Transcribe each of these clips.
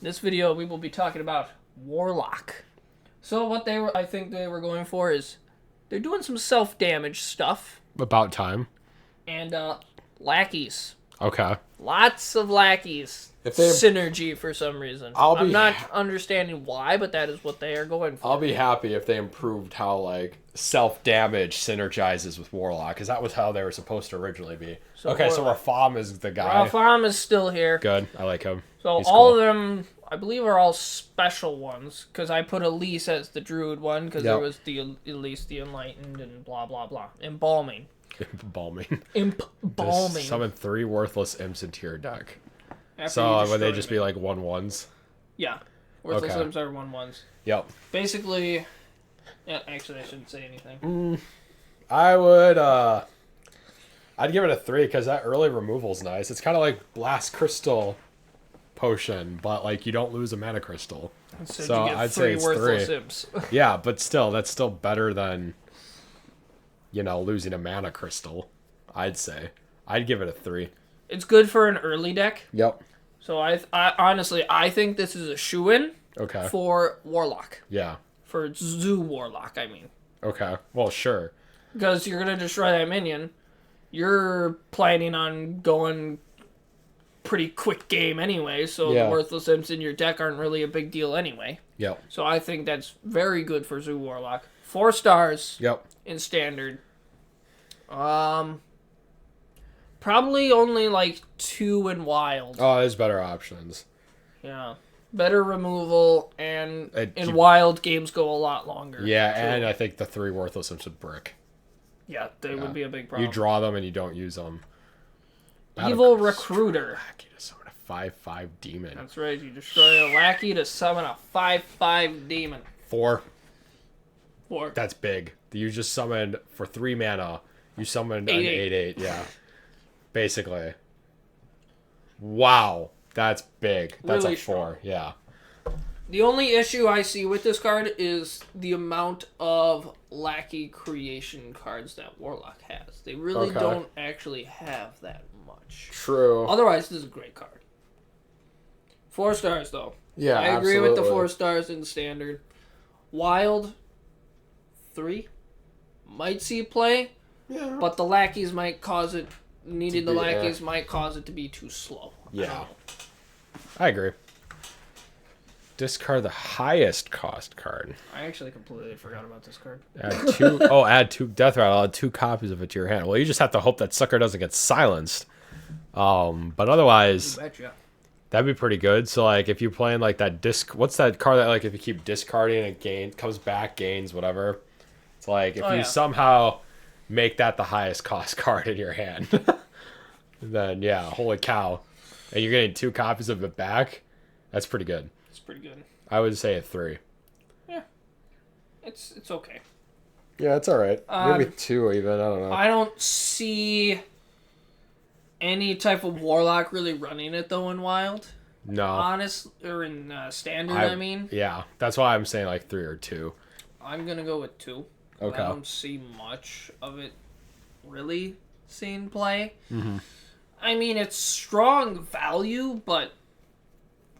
this video we will be talking about Warlock. So what I think they were going for is they're doing some self-damage stuff. About time. And lackeys. Okay. Lots of lackeys. Synergy for some reason. I'm not understanding why, but that is what they are going for. I'll be happy if they improved how like self-damage synergizes with Warlock, because that was how they were supposed to originally be. So Rafam is the guy. Rafam is still here. Good. I like him. So He's all cool. of them, I believe, are all special ones, because I put Elise as the Druid one, because there was the Elise, the Enlightened, and blah, blah, blah. Embalming. Embalming. Summon 3 worthless imps into your deck. So would they just be like 1/1s? Yeah. Worthless imps are 1/1s. Yep. Basically, yeah, actually I shouldn't say anything. I would, I'd give it a 3, because that early removal's nice. It's kind of like Blast Crystal Potion, but like you don't lose a mana crystal. So I'd say it's 3. Imps. Yeah, but still, that's still better than, you know, losing a mana crystal, I'd say. I'd give it a 3. It's good for an early deck. Yep. So I honestly, I think this is a shoo-in for Warlock. Yeah. For Zoo Warlock, I mean. Okay. Well, sure. Because you're going to destroy that minion. You're planning on going pretty quick game anyway, so the worthless imps in your deck aren't really a big deal anyway. Yep. So I think that's very good for Zoo Warlock. 4 stars. Yep. In standard. Probably only like 2 in wild. Oh, there's better options. Yeah. Better removal, and in wild, games go a lot longer. Yeah, and I think the 3 worthless imps would brick. Yeah, they would be a big problem. You draw them and you don't use them. Evil Recruiter. Lackey to summon a 5/5 demon. That's right, you destroy a lackey to summon a 5/5 demon. 4. 4. That's big. You just summoned, for 3 mana, you summoned an 8/8. Yeah. Basically. Wow. That's big. That's really a 4. Yeah. The only issue I see with this card is the amount of lackey creation cards that Warlock has. They really don't actually have that much. True. Otherwise, this is a great card. 4 stars, though. Yeah, I agree with the 4 stars in standard. Wild, 3. Might see play, but the lackeys might cause it... Needing the lackeys might cause it to be too slow. Yeah. I agree. Discard the highest cost card. I actually completely forgot about this card. Add 2. Add 2 Death Rattle. Add 2 copies of it to your hand. Well, you just have to hope that sucker doesn't get silenced. But otherwise, that'd be pretty good. So, like, if you're playing like that what's that card that like if you keep discarding and comes back, gains, whatever. It's like if you somehow make that the highest cost card in your hand, then yeah, holy cow, and you're getting 2 copies of it back. That's pretty good. It's pretty good. I would say a 3. Yeah, it's okay. Yeah, it's all right. Maybe 2 even. I don't know. I don't see any type of Warlock really running it though in Wild. No. Or in Standard. I mean. Yeah, that's why I'm saying like 3 or 2. I'm gonna go with 2. Okay. I don't see much of it really seeing play. Mm-hmm. I mean, it's strong value, but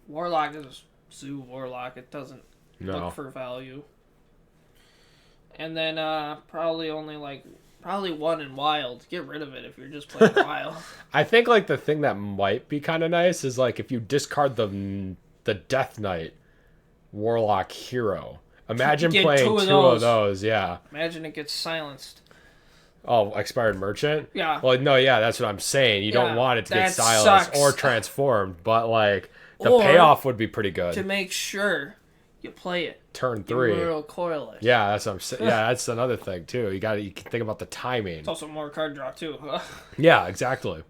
Warlock is Zoo Warlock. It doesn't look for value. And then probably 1 in Wild. Get rid of it if you're just playing Wild. I think like the thing that might be kind of nice is like if you discard the Death Knight Warlock hero. Imagine playing 2 of those, yeah. Imagine it gets silenced. Oh, Expired Merchant? Yeah. Well, no, yeah, that's what I'm saying. You don't want it to get silenced or transformed, but like the payoff would be pretty good. To make sure you play it. Turn 3. Real coil it. Yeah, that's what I'm saying. Yeah, that's another thing too. You can think about the timing. It's also more card draw too. Yeah, exactly.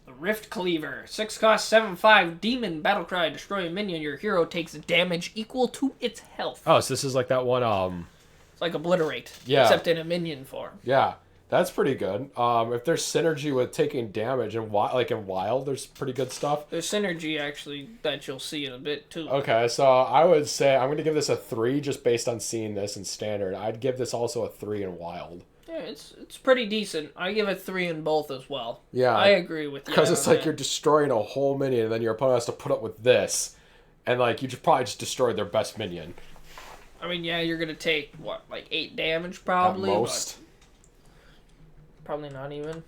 The Rift Cleaver. 6 cost, 7/5. Demon Battlecry. Destroy a minion. Your hero takes damage equal to its health. Oh, so this is like that one. It's like Obliterate. Yeah. Except in a minion form. Yeah, that's pretty good. If there's synergy with taking damage and like in Wild, there's pretty good stuff. There's synergy actually that you'll see in a bit too. Okay, so I would say I'm going to give this a 3 just based on seeing this in Standard. I'd give this also a 3 in Wild. Yeah, it's pretty decent. I give it 3 in both as well. Yeah. I agree with you. Because it's like you're destroying a whole minion, and then your opponent has to put up with this. And, like, you probably just destroyed their best minion. I mean, yeah, you're going to take, what, like 8 damage probably? At most. Probably not even.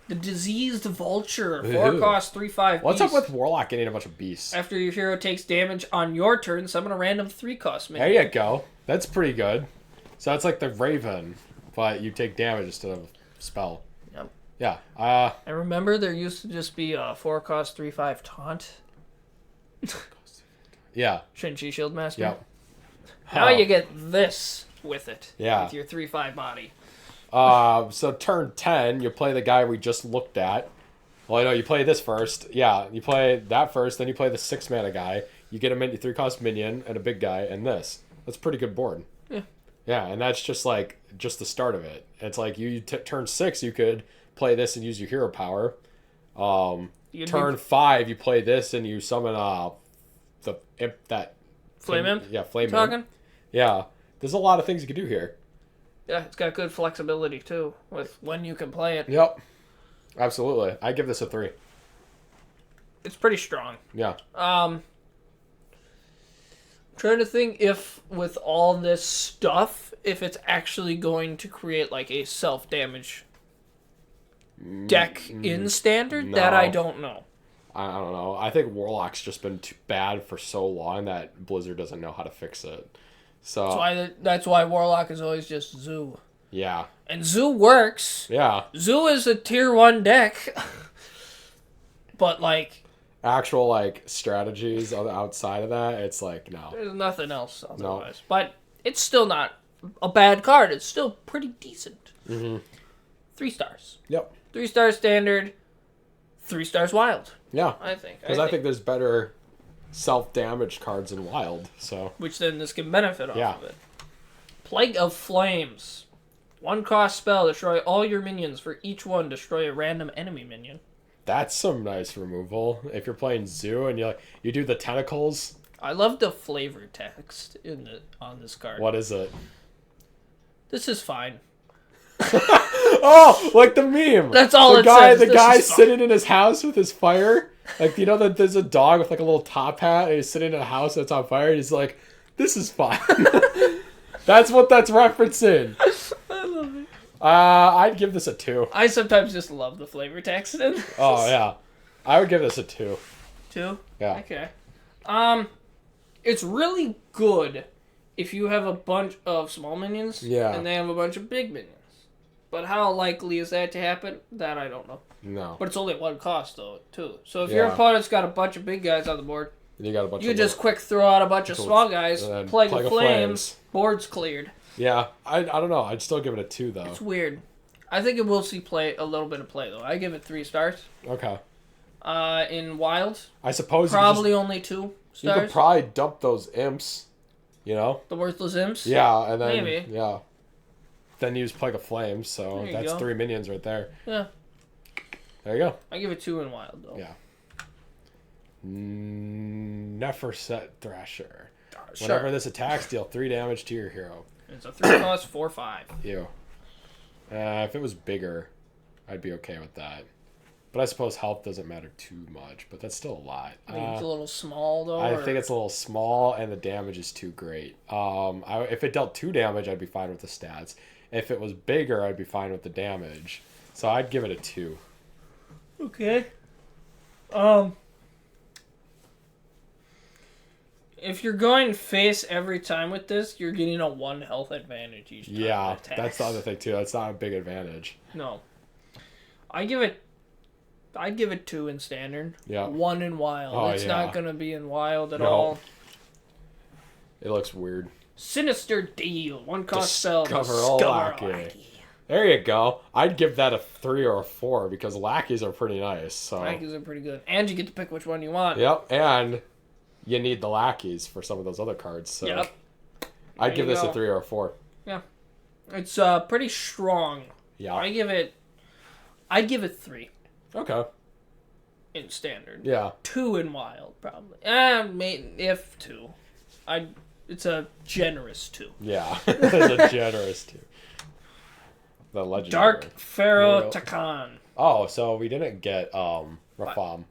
The Diseased Vulture. 4 cost, 3/5 What's beast. up with Warlock getting a bunch of beasts? After your hero takes damage on your turn, summon a random 3 cost minion. There you go. That's pretty good. So that's like the Raven, but you take damage instead of spell. Yep. Yeah. I remember there used to just be a 4 cost, 3/5 taunt. Yeah. Shin-Chi Shieldmaster. Yep. Now you get this with it. Yeah. With your 3/5 body. So turn 10, you play the guy we just looked at. Well, no, you play this first. Yeah, you play that first, then you play the 6 mana guy. You get a 3 cost minion and a big guy and this. That's a pretty good board. Yeah. Yeah, and that's just the start of it. It's like you turn 6, you could play this and use your hero power. Turn 5, you play this and you summon the imp that Flame Imp? Yeah, Flame Talking? Imp. Yeah. There's a lot of things you can do here. Yeah, it's got good flexibility too with when you can play it. Yep. Absolutely. I give this a 3. It's pretty strong. Yeah. Trying to think if with all this stuff, if it's actually going to create like a self-damage deck in Standard. No. That I don't know. I don't know. I think Warlock's just been too bad for so long that Blizzard doesn't know how to fix it. So That's why Warlock is always just Zoo. yeah. And Zoo works. Yeah. Zoo is a tier 1 deck. But like Actual like strategies outside of that, it's like no. there's nothing else otherwise. No. But it's still not a bad card. It's still pretty decent. 3 stars. Yep. 3 stars Standard. 3 stars Wild. Yeah. I think. Because I think there's better self-damage cards in Wild, so. Which then this can benefit off Yeah. of it. Plague of Flames. 1 cost spell. Destroy all your minions. For each one, destroy a random enemy minion. That's some nice removal. If you're playing Zoo and you do the tentacles. I love the flavor text on this card. What is it? This is fine. Oh, like the meme. That's all the it guy, says. The This guy is sitting in his house with his fire. Like, you know that there's a dog with like a little top hat and he's sitting in a house that's on fire and he's like, this is fine. That's what that's referencing. I love it. I'd give this a 2. I sometimes just love the flavor text. Oh, yeah. I would give this a 2. 2? Yeah. Okay. It's really good if you have a bunch of small minions. Yeah. And they have a bunch of big minions. But how likely is that to happen? That I don't know. No. But it's only 1 cost though, too. So if your opponent's got a bunch of big guys on the board, you got a bunch. You just quick throw out a bunch of small guys, Plague of Flames, board's cleared. Yeah, I don't know. I'd still give it a 2 though. It's weird. I think it will see a little bit of play though. I give it 3 stars. Okay. In Wild, I suppose probably only 2 stars. You could probably dump those imps. You know. The worthless imps. Yeah, and then maybe. Yeah. Then use Plague of Flames, so that's 3 minions right there. Yeah. There you go. I give it 2 in Wild though. Yeah. Neferset Thrasher. Sure. Whenever this attacks, deal 3 damage to your hero. It's a 3 cost, 4/5. Ew. If it was bigger, I'd be okay with that. But I suppose health doesn't matter too much, but that's still a lot. I think it's a little small though. I think it's a little small, and the damage is too great. If it dealt 2 damage, I'd be fine with the stats. If it was bigger, I'd be fine with the damage. So I'd give it a 2. Okay. If you're going face every time with this, you're getting a 1 health advantage each time. Yeah, that's the other thing too. That's not a big advantage. No. I'd give it 2 in Standard. Yeah. 1 in Wild. Oh, it's yeah. not gonna be in Wild at all. It looks weird. Sinister Deal. 1 cost spell. Discover a lackey. There you go. I'd give that a 3 or a 4 because lackeys are pretty nice. So. Lackeys are pretty good, and you get to pick which one you want. Yep, and you need the lackeys for some of those other cards. So yep. I'd give this a 3 or a 4. Yeah, it's pretty strong. Yeah, I'd give it 3. Okay. In Standard. Yeah. 2 in Wild, probably. If 2. It's a generous 2. Yeah, it's a generous 2. The legendary. Dark Pharaoh Takan. Oh, so we didn't get Rafam.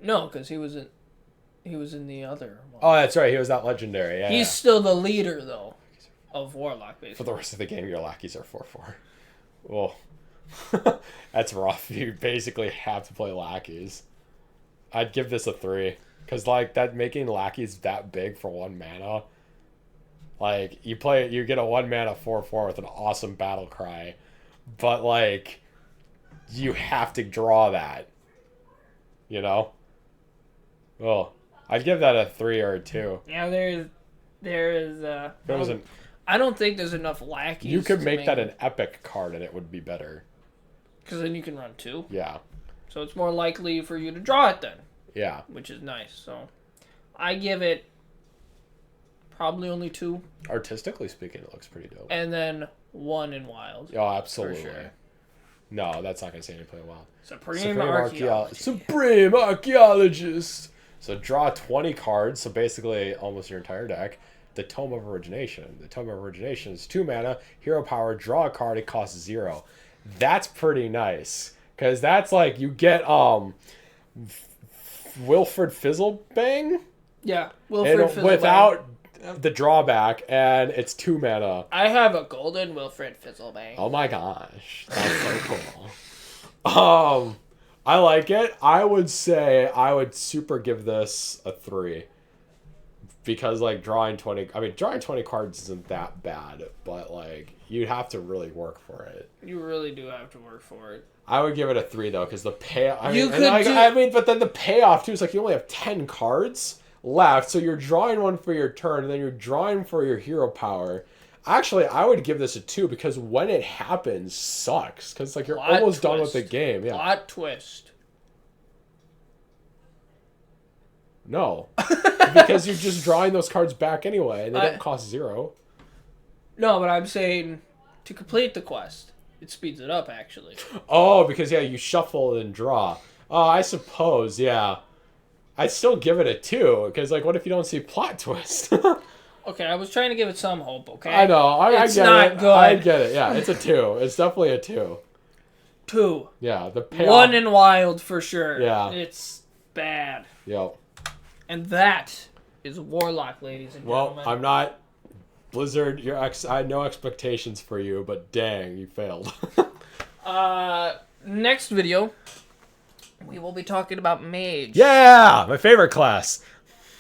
No, because he was in the other one. Oh, that's right. He was not legendary. Yeah, He's still the leader though of Warlock, basically. For the rest of the game, your lackeys are 4/4. Well, that's rough. You basically have to play lackeys. I'd give this a 3 because like that making lackeys that big for 1 mana. Like you get a 1 mana 4/4 with an awesome battle cry, but like you have to draw that. You know. Well, I'd give that a 3 or a 2. Yeah, I don't think there's enough lackeys. You could make that an epic card and it would be better. Because then you can run 2. Yeah. So it's more likely for you to draw it then. Yeah. Which is nice. So I give it probably only 2. Artistically speaking, it looks pretty dope. And then 1 in wild. Oh, absolutely. For sure. No, that's not going to say any play wild. Supreme Archaeologist. Supreme Archaeologist. So draw 20 cards, so basically almost your entire deck. The Tome of Origination. The Tome of Origination is 2 mana, hero power, draw a card, it costs 0. That's pretty nice. Because that's like, you get Wilfred Fizzlebang? Yeah, Wilfred Fizzlebang. Without the drawback, and it's 2 mana. I have a golden Wilfred Fizzlebang. Oh my gosh. That's so cool. I like it. I would say I would super give this a 3. Because like drawing 20 cards isn't that bad, but like you'd have to really work for it. You really do have to work for it. I would give it a 3 though, because the payoff. But then the payoff too is like you only have 10 cards left, so you're drawing one for your turn, and then you're drawing for your hero power. Actually, I would give this a 2 because when it happens, sucks. Because like you're almost done with the game. Yeah. Plot twist. No, because you're just drawing those cards back anyway, and they don't cost 0. No, but I'm saying to complete the quest, it speeds it up actually. Oh, because you shuffle and draw. Oh, I suppose, yeah. I'd still give it a 2 because like, what if you don't see plot twist? Okay, I was trying to give it some hope, okay? I know. I get it. It's not good. I get it. Yeah, it's a 2. It's definitely a 2. 2. Yeah, the payoff. 1 in wild for sure. Yeah. It's bad. Yep. And that is Warlock, ladies and gentlemen. Well, I'm not... Blizzard, I had no expectations for you, but dang, you failed. Next video, we will be talking about Mage. Yeah! My favorite class.